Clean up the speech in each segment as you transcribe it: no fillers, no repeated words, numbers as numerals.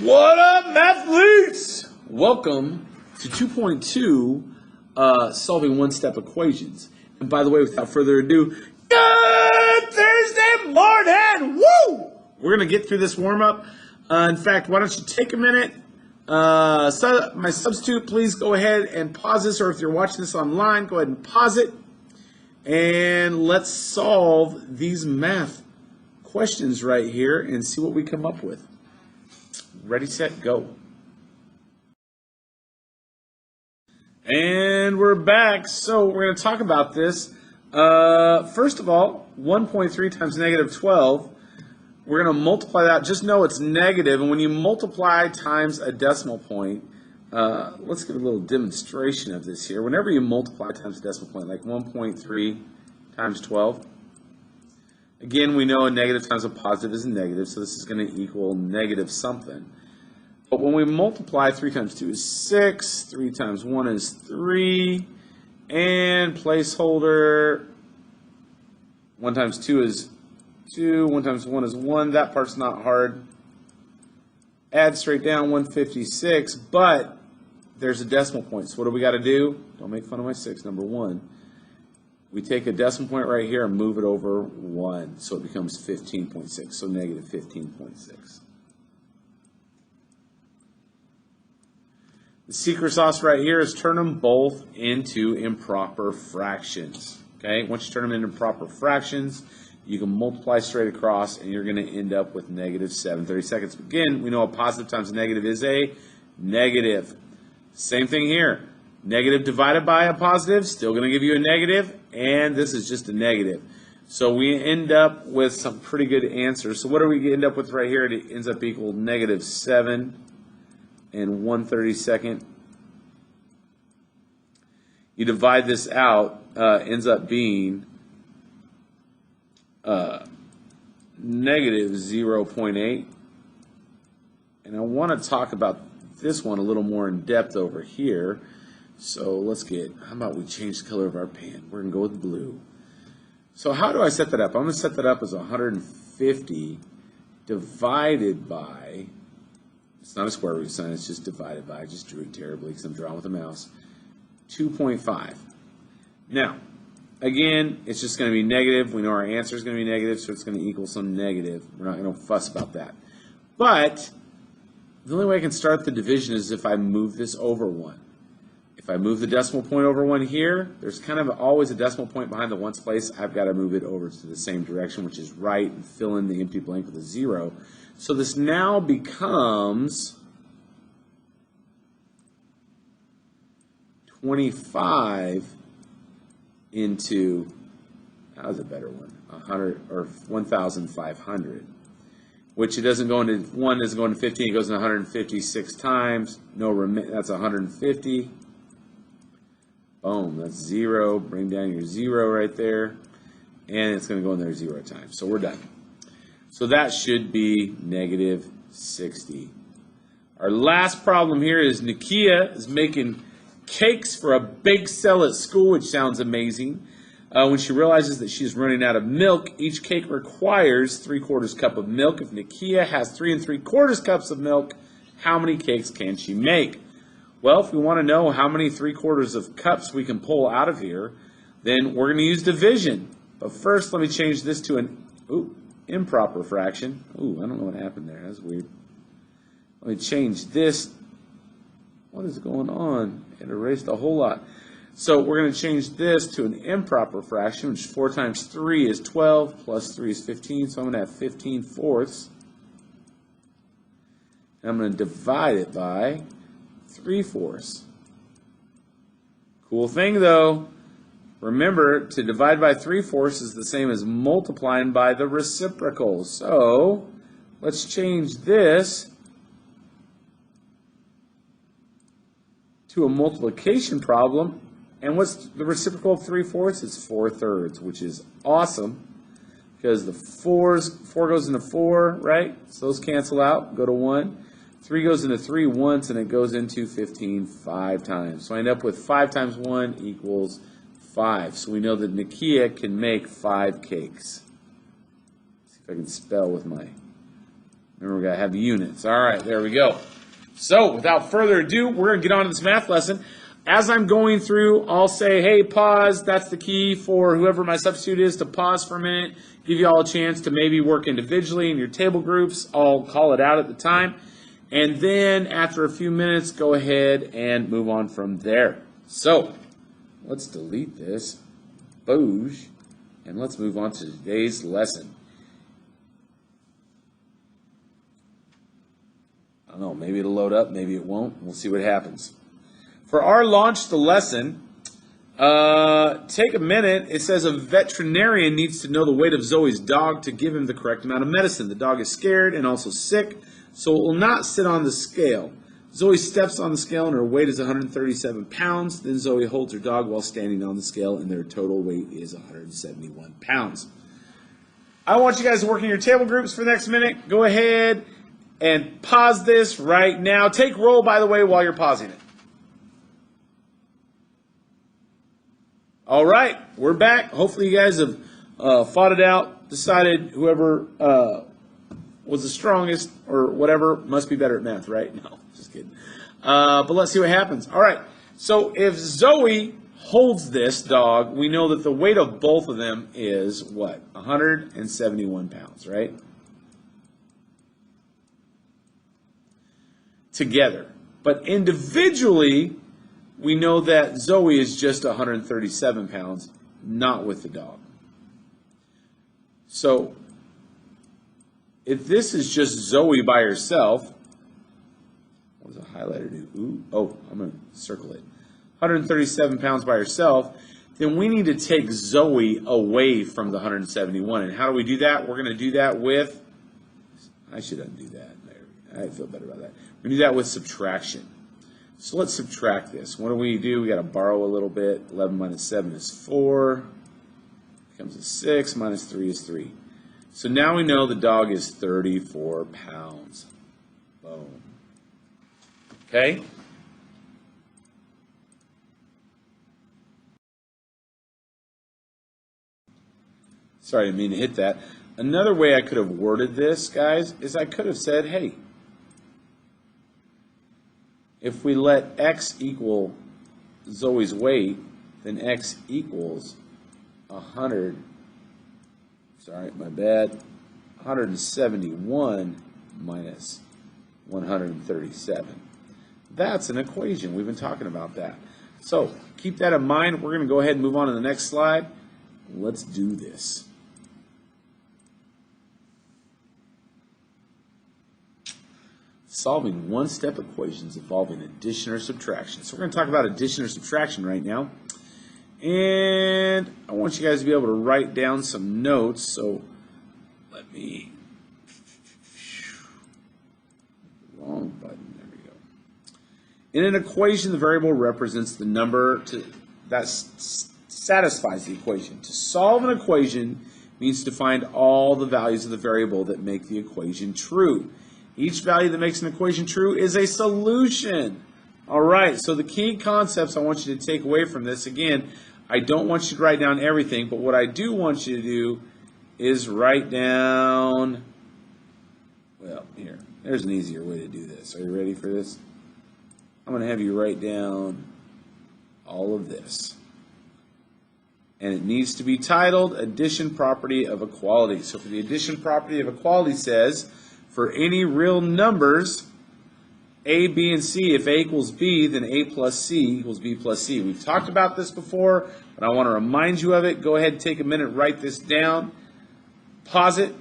What up, mathletes? Welcome to 2.2 solving one-step equations. And by the way, without further ado, good Thursday morning! Woo! We're going to get through this warm-up. In fact, why don't you take a minute? My substitute, please go ahead and pause this, or if you're watching this online, go ahead and pause it. And let's solve these math questions right here and see what we come up with. Ready, set, go. And we're back. So we're going to talk about this. First of all, 1.3 times negative 12. We're going to multiply that. Just know it's negative. And when you multiply times a decimal point, let's give a little demonstration of this here. Whenever you multiply times a decimal point, like 1.3 times 12, again, we know a negative times a positive is a negative, so this is going to equal negative something. But when we multiply, 3 times 2 is 6, 3 times 1 is 3, and placeholder, 1 times 2 is 2, 1 times 1 is 1. That part's not hard. Add straight down, 156, but there's a decimal point. So what do we got to do? Don't make fun of my 6, number 1. We take a decimal point right here and move it over 1, so it becomes 15.6, so negative 15.6. The secret sauce right here is turn them both into improper fractions. Okay, once you turn them into proper fractions, you can multiply straight across, and you're going to end up with negative 7/32. Again, we know a positive times a negative is a negative. Same thing here. Negative divided by a positive, still going to give you a negative, and this is just a negative. So we end up with some pretty good answers. So what do we end up with right here? It ends up equal negative 7 and 1/32. You divide this out, ends up being negative 0.8. And I want to talk about this one a little more in depth over here. So let's how about we change the color of our pen? We're going to go with blue. So how do I set that up? I'm going to set that up as 150 divided by, it's not a square root sign, it's just divided by. I just drew it terribly because I'm drawing with a mouse. 2.5. Now, again, it's just going to be negative. We know our answer is going to be negative, so it's going to equal some negative. We're not going to fuss about that. But the only way I can start the division is if I move this over 1. If I move the decimal point over 1 here, there's kind of always a decimal point behind the ones place. I've got to move it over to the same direction, which is right, and fill in the empty blank with a 0. So this now becomes 25 into, that was a better one, 100 or 1,500. Which it doesn't go into 1, doesn't go into 15, it goes into 156 times. That's 150. Boom, that's 0. Bring down your 0 right there. And it's going to go in there 0 times. So we're done. So that should be negative 60. Our last problem here is Nakia is making cakes for a bake sale at school, which sounds amazing. When she realizes that she's running out of milk, each cake requires 3/4 cup of milk. If Nakia has 3 3/4 cups of milk, how many cakes can she make? Well, if we want to know how many 3/4 of cups we can pull out of here, then we're going to use division. But first, let me change this to an improper fraction. I don't know what happened there. That's weird. Let me change this. What is going on? It erased a whole lot. So we're going to change this to an improper fraction, which 4 times 3 is 12, plus 3 is 15, so I'm going to have 15/4. And I'm going to divide it by 3/4. Cool thing, though. Remember, to divide by 3/4 is the same as multiplying by the reciprocal. So let's change this to a multiplication problem. And what's the reciprocal of 3/4? It's 4/3, which is awesome because the 4 goes into 4, right? So those cancel out, go to 1. 3 goes into 3 once, and it goes into 15 5 times. So I end up with 5 times 1 equals 5. So we know that Nakia can make 5 cakes. Let's see if I can spell with my Remember, we got to have the units. All right, there we go. So without further ado, we're going to get on to this math lesson. As I'm going through, I'll say, hey, pause. That's the key for whoever my substitute is to pause for a minute, give you all a chance to maybe work individually in your table groups. I'll call it out at the time. And then after a few minutes, go ahead and move on from there. So let's delete this. Boosh. And let's move on to today's lesson. I don't know, maybe it'll load up, maybe it won't. We'll see what happens. For our launch the lesson, take a minute. It says a veterinarian needs to know the weight of Zoe's dog to give him the correct amount of medicine. The dog is scared and also sick, so it will not sit on the scale. Zoe steps on the scale and her weight is 137 pounds. Then Zoe holds her dog while standing on the scale and their total weight is 171 pounds. I want you guys to work in your table groups for the next minute. Go ahead and pause this right now. Take roll, by the way, while you're pausing it. All right, we're back. Hopefully you guys have fought it out, decided whoever was the strongest or whatever must be better at math, right? No, just kidding. But let's see what happens. All right, so if Zoe holds this dog, we know that the weight of both of them is what? 171 pounds, right? Together. But individually, we know that Zoe is just 137 pounds, not with the dog. So if this is just Zoe by herself, what does a highlighter do? Ooh, oh, I'm going to circle it. 137 pounds by herself, then we need to take Zoe away from the 171. And how do we do that? We're going to do that with, I should undo that. I feel better about that. We do that with subtraction. So let's subtract this. What do? We got to borrow a little bit. 11 minus 7 is 4. Becomes a 6. Minus 3 is 3. So now we know the dog is 34 pounds. Boom. Okay? Sorry, I didn't mean to hit that. Another way I could have worded this, guys, is I could have said, hey, if we let x equal Zoe's weight, then x equals 100, sorry, my bad, 171 minus 137. That's an equation. We've been talking about that. So keep that in mind. We're going to go ahead and move on to the next slide. Let's do this. Solving one-step equations involving addition or subtraction. So we're going to talk about addition or subtraction right now. And I want you guys to be able to write down some notes. So let me, wrong button, there we go. In an equation, the variable represents the number that satisfies the equation. To solve an equation means to find all the values of the variable that make the equation true. Each value that makes an equation true is a solution. All right, so the key concepts I want you to take away from this, again, I don't want you to write down everything, but what I do want you to do is write down, well, here, there's an easier way to do this. Are you ready for this? I'm going to have you write down all of this. And it needs to be titled Addition Property of Equality. So for the addition property of equality says, for any real numbers, A, B, and C, if A equals B, then A plus C equals B plus C. We've talked about this before, but I want to remind you of it. Go ahead and take a minute, write this down, pause it.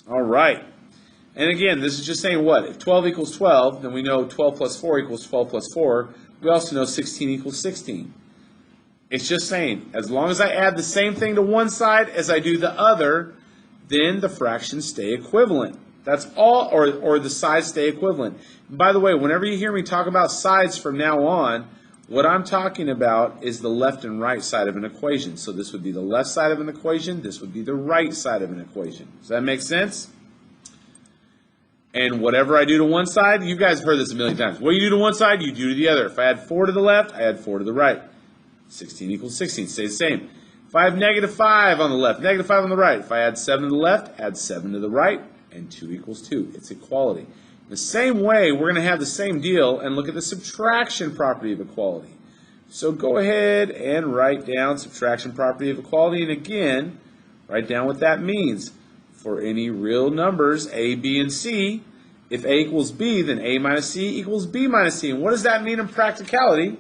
All right. And again, this is just saying what? If 12 equals 12, then we know 12 plus 4 equals 12 plus 4. We also know 16 equals 16. It's just saying, as long as I add the same thing to one side as I do the other, then the fractions stay equivalent. That's all, or the sides stay equivalent. And by the way, whenever you hear me talk about sides from now on, what I'm talking about is the left and right side of an equation. So this would be the left side of an equation, this would be the right side of an equation. Does that make sense? And whatever I do to one side, you guys have heard this a million times. What you do to one side, you do to the other. If I add 4 to the left, I add 4 to the right. 16 equals 16, stays the same. If I have negative 5 on the left, negative 5 on the right, if I add 7 to the left, add 7 to the right, and 2 equals 2. It's equality. The same way, we're going to have the same deal and look at the subtraction property of equality. So go ahead and write down subtraction property of equality, and again, write down what that means. For any real numbers, a, b, and c, if a equals b, then a minus c equals b minus c. And what does that mean in practicality?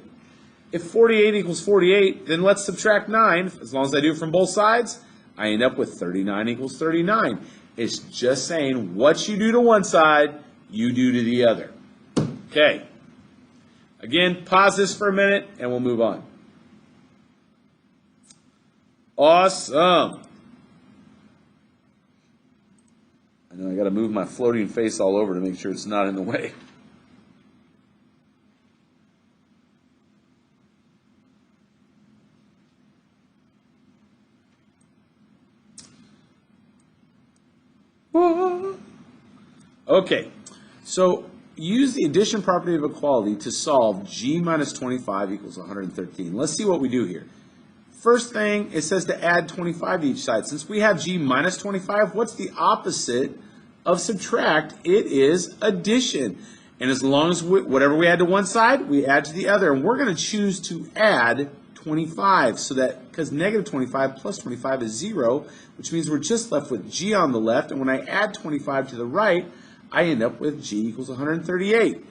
If 48 equals 48, then let's subtract 9. As long as I do it from both sides, I end up with 39 equals 39. It's just saying what you do to one side, you do to the other. Okay. Again, pause this for a minute and we'll move on. Awesome. I know I got to move my floating face all over to make sure it's not in the way. Okay, so use the addition property of equality to solve g minus 25 equals 113. Let's see what we do here. First thing, it says to add 25 to each side. Since we have g minus 25, what's the opposite of subtract? It is addition. And as long as whatever we add to one side, we add to the other. And we're going to choose to add 25, so that, because negative 25 plus 25 is 0, which means we're just left with g on the left. And when I add 25 to the right, I end up with g equals 138.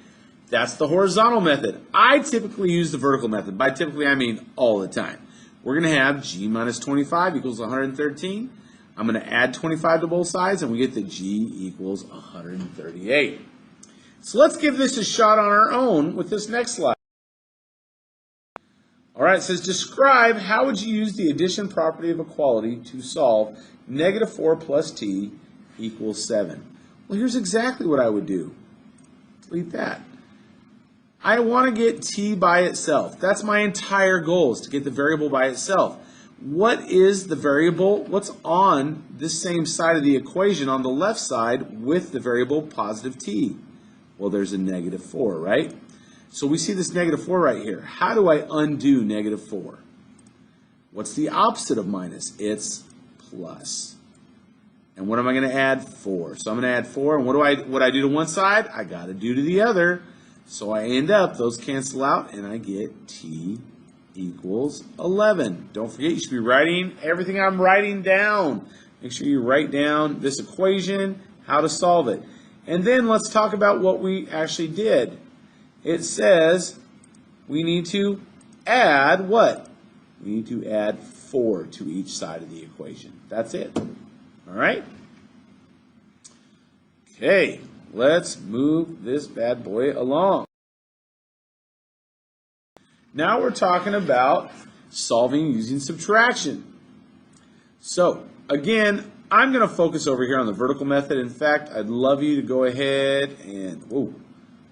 That's the horizontal method. I typically use the vertical method. By typically, I mean all the time. We're going to have g minus 25 equals 113. I'm going to add 25 to both sides, and we get that g equals 138. So let's give this a shot on our own with this next slide. All right, it says describe how would you use the addition property of equality to solve negative 4 plus t equals 7. Well, here's exactly what I would do. Delete that. I want to get t by itself. That's my entire goal, is to get the variable by itself. What is the variable? What's on this same side of the equation on the left side with the variable positive t? Well, there's a negative 4, right? So we see this negative 4 right here. How do I undo negative 4? What's the opposite of minus? It's plus. And what am I going to add? 4. So I'm going to add 4. And what I do to one side, I got to do to the other. So I end up, those cancel out, and I get t equals 11. Don't forget, you should be writing everything I'm writing down. Make sure you write down this equation, how to solve it. And then let's talk about what we actually did. It says we need to add what? We need to add 4 to each side of the equation. That's it. All right? Okay, let's move this bad boy along. Now we're talking about solving using subtraction. So, again, I'm going to focus over here on the vertical method. In fact, I'd love you to go ahead and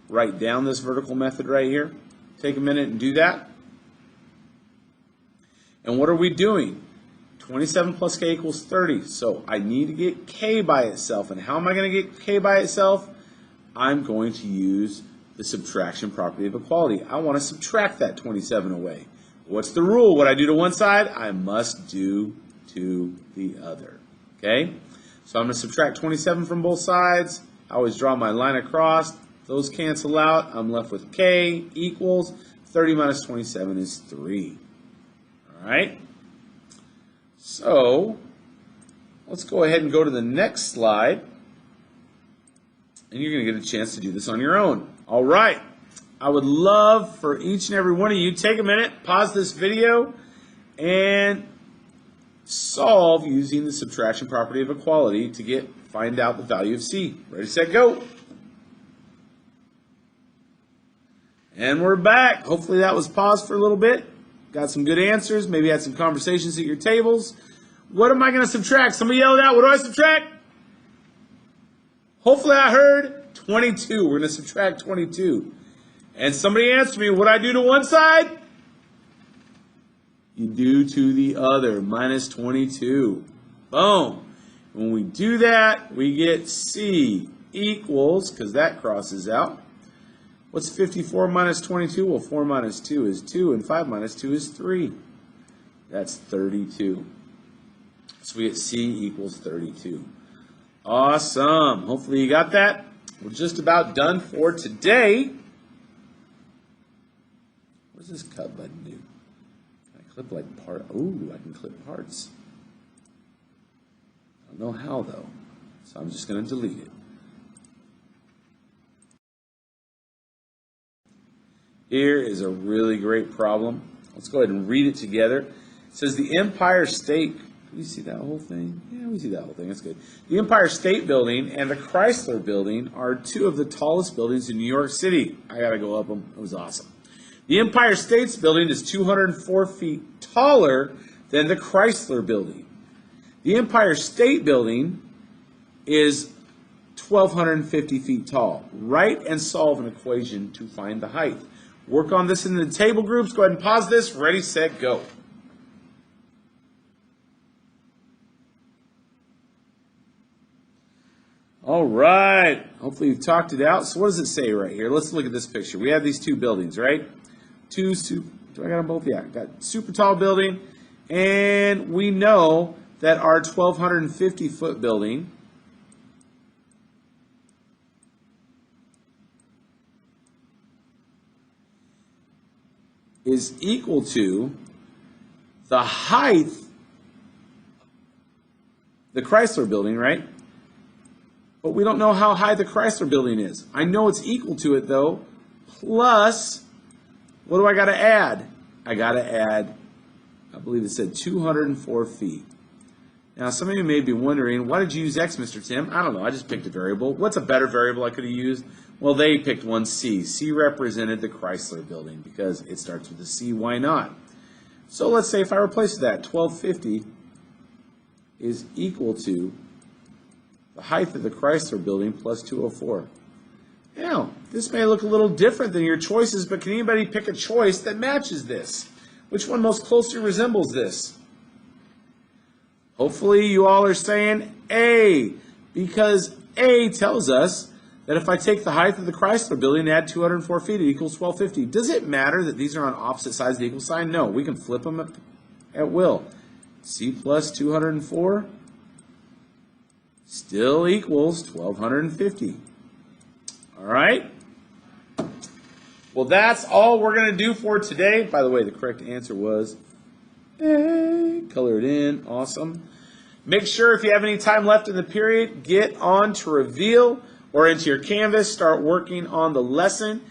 write down this vertical method right here. Take a minute and do that. And what are we doing? 27 plus k equals 30. So I need to get k by itself. And how am I going to get k by itself? I'm going to use the subtraction property of equality. I want to subtract that 27 away. What's the rule? What I do to one side, I must do to the other. Okay? So I'm going to subtract 27 from both sides. I always draw my line across. Those cancel out. I'm left with k equals 30 minus 27 is 3. All right? So let's go ahead and go to the next slide. And you're going to get a chance to do this on your own. All right. I would love for each and every one of you, take a minute, pause this video, and solve using the subtraction property of equality to find out the value of c. Ready, set, go. And we're back. Hopefully that was paused for a little bit. Got some good answers. Maybe had some conversations at your tables. What am I going to subtract? Somebody yelled out, what do I subtract? Hopefully I heard 22. We're going to subtract 22. And somebody answered me, what do I do to one side? You do to the other, minus 22. Boom. When we do that, we get c equals, because that crosses out. What's 54 minus 22? Well, 4 minus 2 is 2, and 5 minus 2 is 3. That's 32. So we get C equals 32. Awesome. Hopefully you got that. We're just about done for today. What does this cut button do? Can I clip like part? Ooh, I can clip parts. I don't know how though. So I'm just going to delete it. Here is a really great problem. Let's go ahead and read it together. It says the Empire State, can you see that whole thing? Yeah, we see that whole thing. That's good. The Empire State Building and the Chrysler Building are two of the tallest buildings in New York City. I got to go up them. It was awesome. The Empire State Building is 204 feet taller than the Chrysler Building. The Empire State Building is 1,250 feet tall. Write and solve an equation to find the height. Work on this in the table groups. Go ahead and pause this. Ready, set, go. All right. Hopefully you've talked it out. So what does it say right here? Let's look at this picture. We have these two buildings, right? Do I got them both? Yeah, got super tall building. And we know that our 1,250 foot building is equal to the height, the Chrysler Building, right? But we don't know how high the Chrysler Building is. I know it's equal to it, though, plus, what do I got to add? I got to add, I believe it said 204 feet. Now, some of you may be wondering, why did you use X, Mr. Tim? I don't know. I just picked a variable. What's a better variable I could have used? Well, they picked one, C. C represented the Chrysler Building because it starts with a C. Why not? So let's say if I replace that, 1250 is equal to the height of the Chrysler Building plus 204. Now, this may look a little different than your choices, but can anybody pick a choice that matches this? Which one most closely resembles this? Hopefully you all are saying A, because A tells us that if I take the height of the Chrysler Building and add 204 feet, it equals 1250. Does it matter that these are on opposite sides of the equal sign? No, we can flip them at will. C plus 204 still equals 1250. All right? Well, that's all we're going to do for today. By the way, the correct answer was A. Color it in. Awesome. Make sure if you have any time left in the period, get on to Reveal or into your Canvas. Start working on the lesson.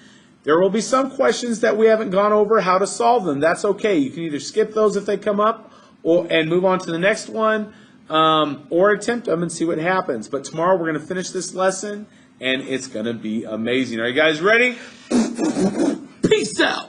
There will be some questions that we haven't gone over how to solve them. That's okay. You can either skip those if they come up and move on to the next one or attempt them and see what happens. But tomorrow we're going to finish this lesson, and it's going to be amazing. Are you guys ready? Peace out.